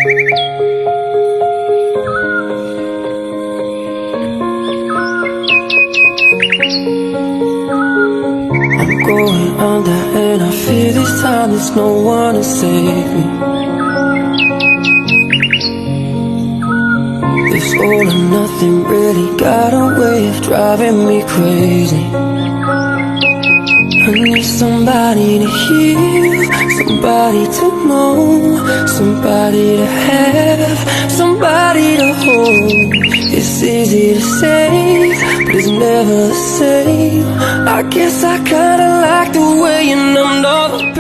I'm going under and I fear this time there's no one to save me. This all or nothing really got a way of driving me crazy. I need somebody to heal, somebody to know, somebody to have, somebody to hold. It's easy to say, but it's never the same. I guess I kinda like the way you numbed all the pain.